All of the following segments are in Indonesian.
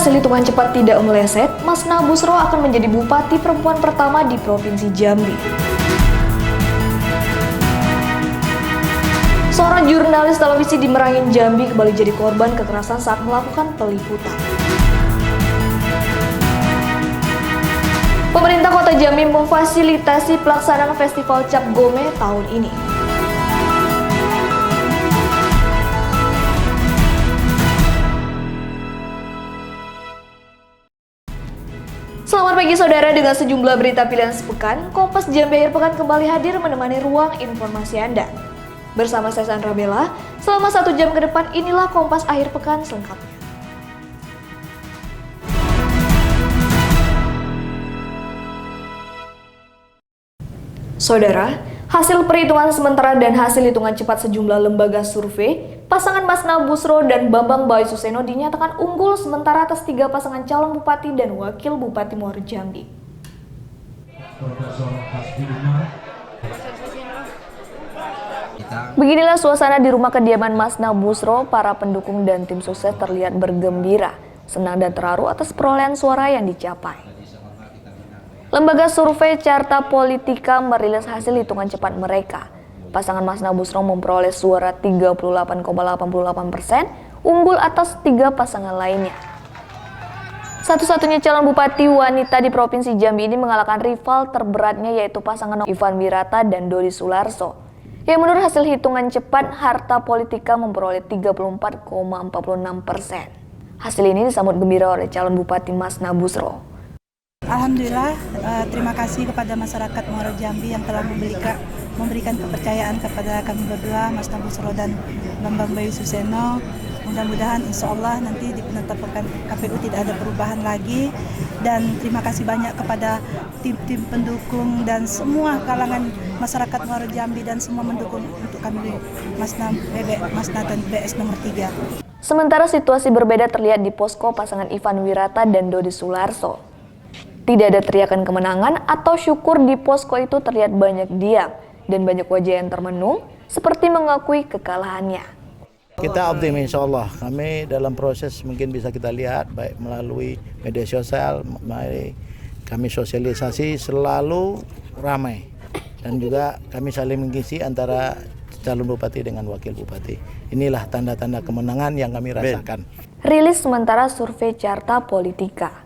hasil hitungan cepat tidak meleset, Masna Busro akan menjadi bupati perempuan pertama di Provinsi Jambi. Seorang jurnalis televisi di Merangin, Jambi kembali jadi korban kekerasan saat melakukan peliputan. Pemerintah Kota Jambi memfasilitasi pelaksanaan Festival Cap Gome tahun ini. Selamat pagi saudara, dengan sejumlah berita pilihan sepekan, Kompas Jambi akhir pekan kembali hadir menemani ruang informasi Anda. Bersama saya Sandra Bella, selama 1 jam ke depan inilah Kompas akhir pekan selengkapnya. Saudara, hasil perhitungan sementara dan hasil hitungan cepat sejumlah lembaga survei, pasangan Masna Busro dan Bambang Bayu Suseno dinyatakan unggul sementara atas 3 pasangan calon bupati dan wakil bupati Muaro Jambi. Beginilah suasana di rumah kediaman Masna Busro. Para pendukung dan tim sukses terlihat bergembira, senang dan terharu atas perolehan suara yang dicapai. Lembaga survei Carta Politika merilis hasil hitungan cepat mereka. Pasangan Masna Busro memperoleh suara 38,88%, unggul atas 3 pasangan lainnya. Satu-satunya calon bupati wanita di Provinsi Jambi ini mengalahkan rival terberatnya, yaitu pasangan Ivan Wirata dan Dodi Sularso, yang menurut hasil hitungan cepat Carta Politika memperoleh 34,46%. Hasil ini disambut gembira oleh calon bupati Masna Busro. Alhamdulillah, terima kasih kepada masyarakat Muaro Jambi yang telah memberikan kepercayaan kepada kami berdua, Masna Busro dan Bambang Bayu Suseno. Mudah-mudahan insya Allah nanti di penetapan KPU tidak ada perubahan lagi. Dan terima kasih banyak kepada tim-tim pendukung dan semua kalangan masyarakat Muaro Jambi dan semua mendukung untuk kami Masna dan BS nomor 3. Sementara situasi berbeda terlihat di posko pasangan Ivan Wirata dan Dodi Sularso. Tidak ada teriakan kemenangan atau syukur. Di posko itu terlihat banyak diam dan banyak wajah yang termenung seperti mengakui kekalahannya. Kita optimis insya Allah, kami dalam proses mungkin bisa kita lihat baik melalui media sosial, kami sosialisasi selalu ramai dan juga kami saling mengisi antara calon bupati dengan wakil bupati. Inilah tanda-tanda kemenangan yang kami rasakan. Rilis sementara survei Carta Politika.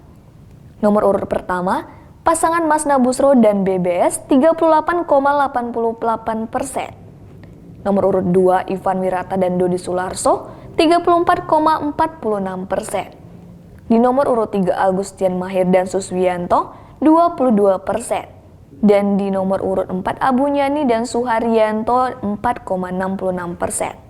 Nomor urut pertama, pasangan Masna Busro dan BBS 38,88%. Nomor urut 2, Ivan Wirata dan Dodi Sularso 34,46%. Di nomor urut 3, Agustian Mahir dan Suswianto 22%. Dan di nomor urut 4, Abu Nyani dan Suharyanto 4,66%.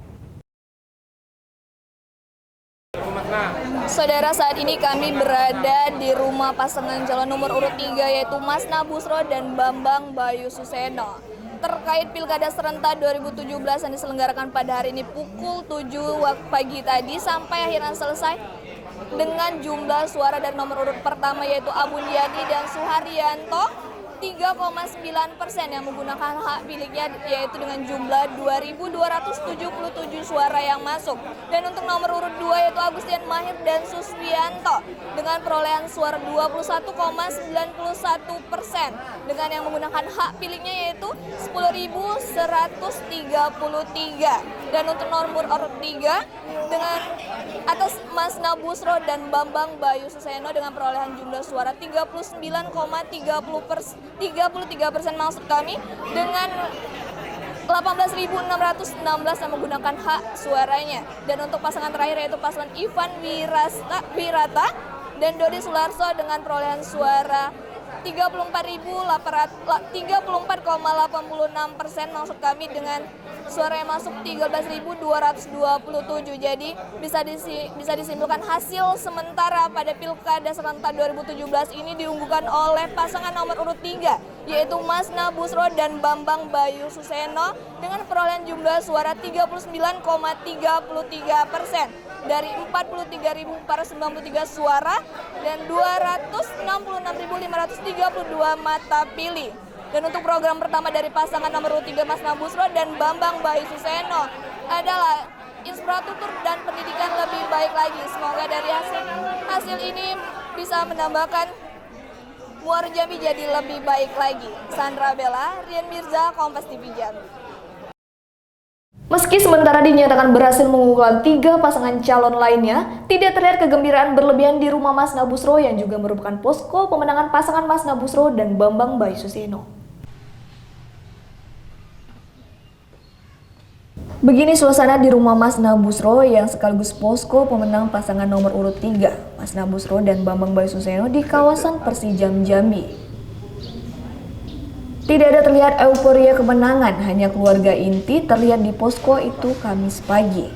Saudara, saat ini kami berada di rumah pasangan calon nomor urut 3 yaitu Masna Busro dan Bambang Bayu Suseno. Terkait Pilkada Serentak 2017 yang diselenggarakan pada hari ini pukul 7 pagi tadi sampai akhirnya selesai dengan jumlah suara dari nomor urut pertama yaitu Abu Nyani dan Suharyanto 3,9% yang menggunakan hak pilihnya, yaitu dengan jumlah 2.277 suara yang masuk. Dan untuk nomor urut 2 yaitu Agustian Mahir dan Suswianto dengan perolehan suara 21,91%, dengan yang menggunakan hak pilihnya yaitu 10.133. Dan untuk nomor urut 3 dengan atas Masna Busro dan Bambang Bayu Suseno dengan perolehan jumlah suara 39,33% maksud kami, dengan 18.616 yang menggunakan hak suaranya. Dan untuk pasangan terakhir yaitu pasangan Ivan Wirata dan Dodi Sularso dengan perolehan suara 34,86% maksud kami, dengan suara yang masuk 13.227. Jadi bisa disimpulkan hasil sementara pada Pilkada Serentak 2017 ini diunggulkan oleh pasangan nomor urut 3 yaitu Masna Busro dan Bambang Bayu Suseno dengan perolehan jumlah suara 39,33% dari 43.493 suara dan 266.532 mata pilih. Dan untuk program pertama dari pasangan nomor urut 3 Masna Busro dan Bambang Bayu Suseno adalah infrastruktur dan pendidikan lebih baik lagi. Semoga dari hasil ini bisa menambahkan Muara Jambi jadi lebih baik lagi. Sandra Bella, Rian Mirza, Kompas TV Jambi. Meski sementara dinyatakan berhasil mengunggulkan 3 pasangan calon lainnya, tidak terlihat kegembiraan berlebihan di rumah Mas Nabusro yang juga merupakan posko pemenangan pasangan Mas Nabusro dan Bambang Bayu Suseno. Begini suasana di rumah Mas Nabusro yang sekaligus posko pemenang pasangan nomor urut 3, Mas Nabusro dan Bambang Bayu Suseno di kawasan Persijam Jambi. Tidak ada terlihat euforia kemenangan, hanya keluarga inti terlihat di posko itu Kamis pagi,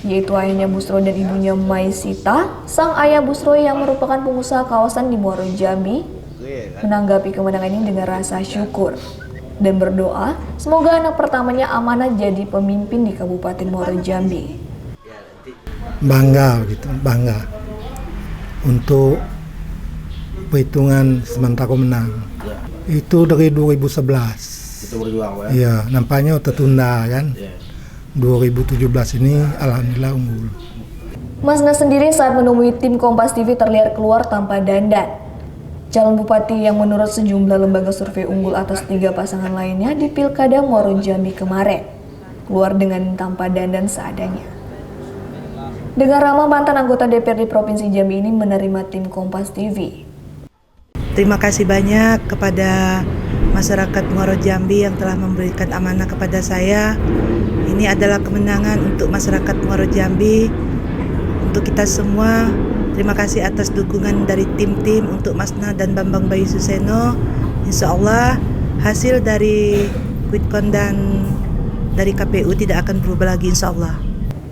yaitu ayahnya Busro dan ibunya Maisita. Sang ayah Busro yang merupakan pengusaha kawasan di Muaro Jambi menanggapi kemenangan ini dengan rasa syukur dan berdoa semoga anak pertamanya amanah jadi pemimpin di Kabupaten Muaro Jambi. Bangga untuk perhitungan sementara menang. Itu dari 2011. Itu berjuang ya? Iya, nampaknya tertunda kan. 2017 ini alhamdulillah unggul. Mas Nas sendiri saat menemui tim Kompas TV terlihat keluar tanpa dandan. Calon bupati yang menurut sejumlah lembaga survei unggul atas 3 pasangan lainnya di Pilkada Muaro Jambi kemarin, keluar dengan tanpa dandan seadanya. Dengan ramah, mantan anggota DPRD Provinsi Jambi ini menerima tim Kompas TV. Terima kasih banyak kepada masyarakat Muaro Jambi yang telah memberikan amanah kepada saya. Ini adalah kemenangan untuk masyarakat Muaro Jambi, untuk kita semua. Terima kasih atas dukungan dari tim-tim untuk Masna dan Bambang Bayu Suseno. Insya Allah hasil dari quick-count dan dari KPU tidak akan berubah lagi insya Allah.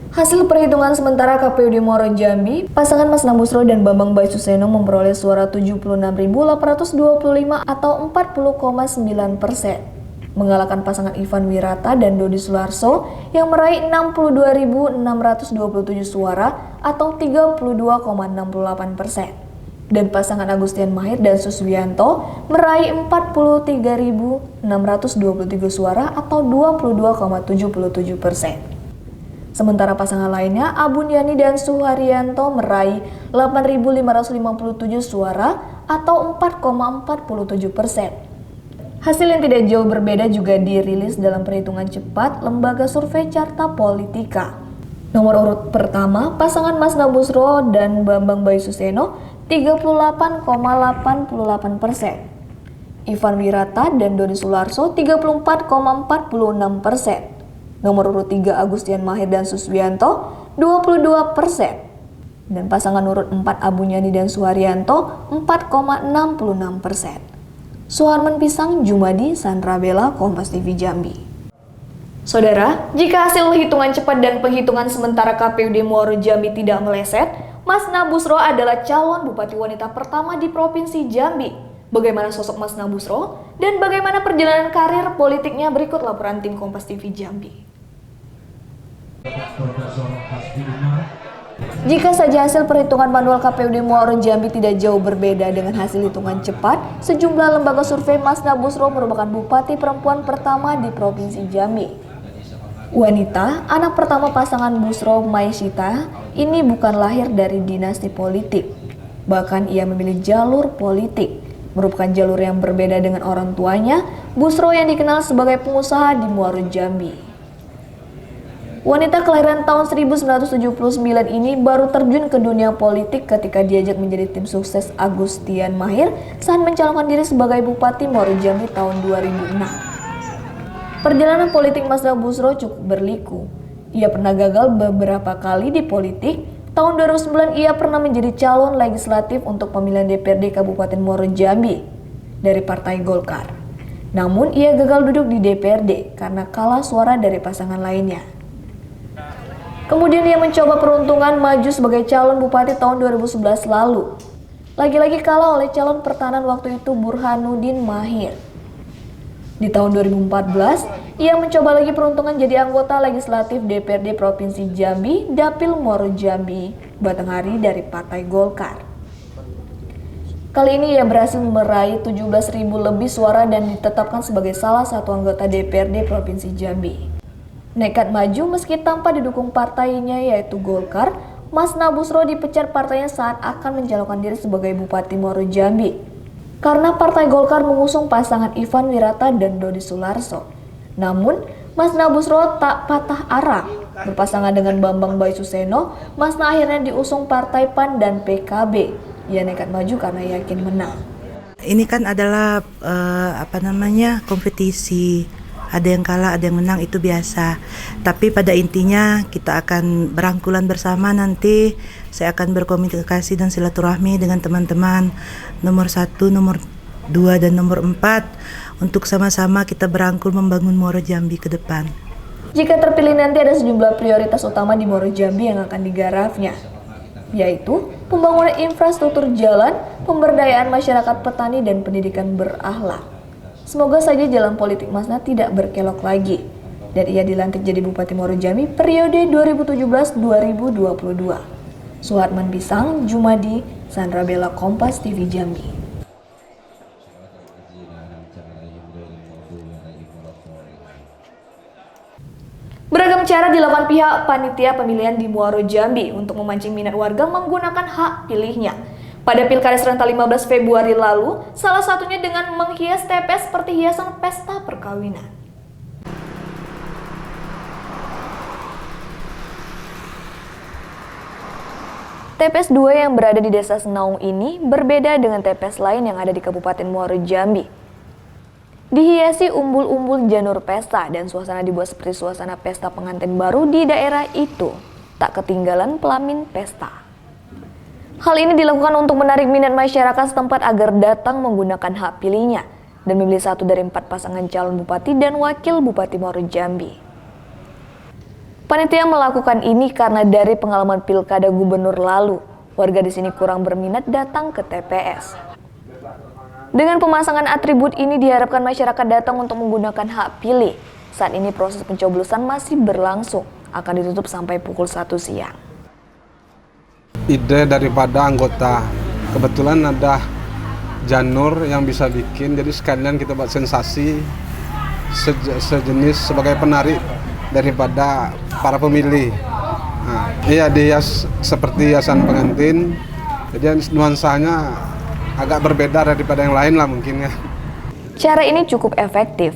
Hasil perhitungan sementara KPU di Muaro Jambi, pasangan Mas Nabusro dan Bambang Bayu Suseno memperoleh suara 76.825 atau 40,9%, mengalahkan pasangan Ivan Wirata dan Dodi Sularso yang meraih 62.627 suara atau 32,68%, dan pasangan Agustian Mahir dan Suswianto meraih 43.623 suara atau 22,77%. Sementara pasangan lainnya, Abunyani dan Suharyanto meraih 8.557 suara atau 4,47%. Hasil yang tidak jauh berbeda juga dirilis dalam perhitungan cepat lembaga survei Carta Politika. Nomor urut pertama, pasangan Mas Nabusro dan Bambang Bayu Suseno 38,88%. Ivan Wirata dan Dodi Sularso 34,46%. Nomor urut 3 Agustian Mahir dan Suswianto 22%. Dan pasangan urut 4 Abunyani dan Suharyanto 4,66%. Suharman Pisang, Jumadi, Sandra Bella, Kompas TV Jambi. Saudara, jika hasil hitungan cepat dan penghitungan sementara KPU di Muaro Jambi tidak meleset, Mas Nabusro adalah calon bupati wanita pertama di Provinsi Jambi. Bagaimana sosok Mas Nabusro dan bagaimana perjalanan karir politiknya, berikut laporan tim Kompas TV Jambi. Jika saja hasil perhitungan manual KPU di Muaro Jambi tidak jauh berbeda dengan hasil hitungan cepat, sejumlah lembaga survei Mas Nabusro merupakan bupati perempuan pertama di Provinsi Jambi. Wanita, anak pertama pasangan Busro Maisita, ini bukan lahir dari dinasti politik. Bahkan ia memilih jalur politik, merupakan jalur yang berbeda dengan orang tuanya, Busro yang dikenal sebagai pengusaha di Muaro Jambi. Wanita kelahiran tahun 1979 ini baru terjun ke dunia politik ketika diajak menjadi tim sukses Agustian Mahir saat mencalonkan diri sebagai Bupati Muaro Jambi tahun 2006. Perjalanan politik Mas Nabusro cukup berliku. Ia pernah gagal beberapa kali di politik. Tahun 2009 ia pernah menjadi calon legislatif untuk pemilihan DPRD Kabupaten Muaro Jambi dari Partai Golkar. Namun ia gagal duduk di DPRD karena kalah suara dari pasangan lainnya. Kemudian ia mencoba peruntungan maju sebagai calon bupati tahun 2011 lalu. Lagi-lagi kalah oleh calon pertahanan waktu itu Burhanuddin Mahir. Di tahun 2014, ia mencoba lagi peruntungan jadi anggota legislatif DPRD Provinsi Jambi, Dapil Muaro Jambi, Batanghari dari Partai Golkar. Kali ini ia berhasil meraih 17.000 lebih suara dan ditetapkan sebagai salah satu anggota DPRD Provinsi Jambi. Nekat maju meski tanpa didukung partainya yaitu Golkar, Masna Busro dipecat partainya saat akan mencalonkan diri sebagai Bupati Muaro Jambi. Karena Partai Golkar mengusung pasangan Ivan Wirata dan Dodi Sularso. Namun, Masna Busro tak patah arang. Berpasangan dengan Bambang Bayu Suseno, Masna akhirnya diusung Partai PAN dan PKB. Ia nekat maju karena yakin menang. Ini kan adalah kompetisi. Ada yang kalah, ada yang menang, itu biasa. Tapi pada intinya kita akan berangkulan bersama nanti. Saya akan berkomunikasi dan silaturahmi dengan teman-teman nomor 1, nomor 2, dan nomor 4 untuk sama-sama kita berangkul membangun Muaro Jambi ke depan. Jika terpilih nanti ada sejumlah prioritas utama di Muaro Jambi yang akan digarapnya, yaitu pembangunan infrastruktur jalan, pemberdayaan masyarakat petani, dan pendidikan berakhlak. Semoga saja jalan politik Masna tidak berkelok lagi dan ia dilantik jadi Bupati Muaro Jambi periode 2017-2022. Suharman Bisang, Jumadi, Sandra Bella, Kompas TV Jambi. Beragam cara dilakukan pihak panitia pemilihan di Muaro Jambi untuk memancing minat warga menggunakan hak pilihnya. Pada Pilkada serentak 15 Februari lalu, salah satunya dengan menghias TPS seperti hiasan pesta perkawinan. TPS 2 yang berada di Desa Senaung ini berbeda dengan TPS lain yang ada di Kabupaten Muaro Jambi. Dihiasi umbul-umbul janur pesta dan suasana dibuat seperti suasana pesta pengantin baru di daerah itu. Tak ketinggalan pelamin pesta. Hal ini dilakukan untuk menarik minat masyarakat setempat agar datang menggunakan hak pilihnya dan memilih satu dari 4 pasangan calon bupati dan wakil Bupati Muaro Jambi. Panitia melakukan ini karena dari pengalaman pilkada gubernur lalu, warga di sini kurang berminat datang ke TPS. Dengan pemasangan atribut ini diharapkan masyarakat datang untuk menggunakan hak pilih. Saat ini proses pencoblosan masih berlangsung, akan ditutup sampai pukul 1 siang. Ide daripada anggota, kebetulan ada janur yang bisa bikin, jadi sekalian kita buat sensasi sejenis sebagai penarik daripada para pemilih. Nah, iya dihias seperti hiasan pengantin, jadi nuansanya agak berbeda daripada yang lain lah mungkin ya. Cara ini cukup efektif.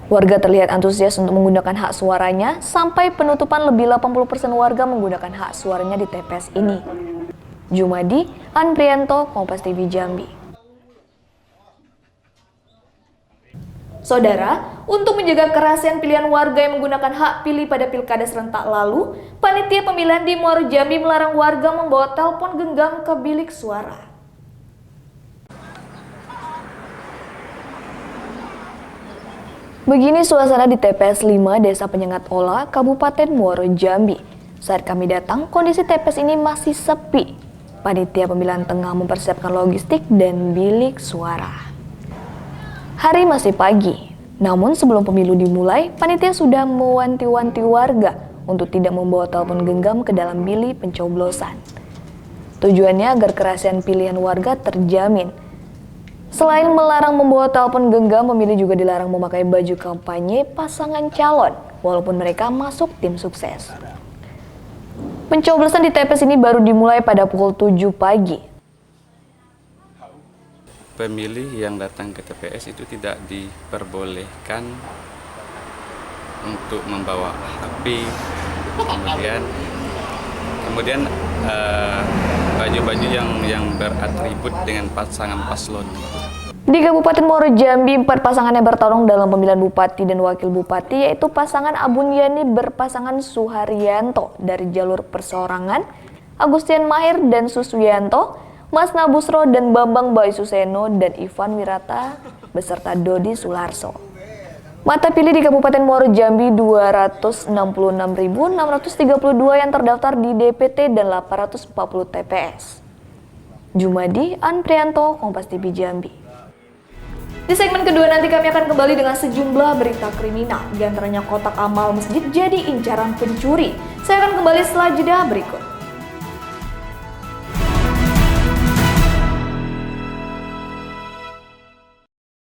Warga terlihat antusias untuk menggunakan hak suaranya sampai penutupan lebih 80% warga menggunakan hak suaranya di TPS ini. Jumadi, Anprianto, Kompas TV Jambi. Saudara, untuk menjaga kerahasiaan pilihan warga yang menggunakan hak pilih pada pilkada serentak lalu, panitia pemilihan di Muaro Jambi melarang warga membawa telepon genggam ke bilik suara. Begini suasana di TPS 5 Desa Penyengat Ola, Kabupaten Muaro Jambi. Saat kami datang, kondisi TPS ini masih sepi. Panitia pemilihan tengah mempersiapkan logistik dan bilik suara. Hari masih pagi, namun sebelum pemilu dimulai, panitia sudah mewanti-wanti warga untuk tidak membawa telepon genggam ke dalam bilik pencoblosan. Tujuannya agar kerahasiaan pilihan warga terjamin. Selain melarang membawa telepon genggam, pemilih juga dilarang memakai baju kampanye pasangan calon, walaupun mereka masuk tim sukses. Pencoblosan di TPS ini baru dimulai pada pukul 7 pagi. Pemilih yang datang ke TPS itu tidak diperbolehkan untuk membawa HP, kemudian baju-baju yang beratribut dengan pasangan paslon. Di Kabupaten Muaro Jambi, 4 pasangan yang bertarung dalam pemilihan bupati dan wakil bupati yaitu pasangan Abun Yani berpasangan Suharyanto dari jalur perseorangan, Agustian Mahir dan Suswianto, Masna Busro dan Bambang Bayu Suseno dan Ivan Wirata beserta Dodi Sularso. Mata pilih di Kabupaten Muaro Jambi 266.632 yang terdaftar di DPT dan 840 TPS. Jumadi, Anprianto, Kompas TV Jambi. Di segmen kedua nanti kami akan kembali dengan sejumlah berita kriminal, di antaranya kotak amal masjid jadi incaran pencuri. Saya akan kembali setelah jeda berikut.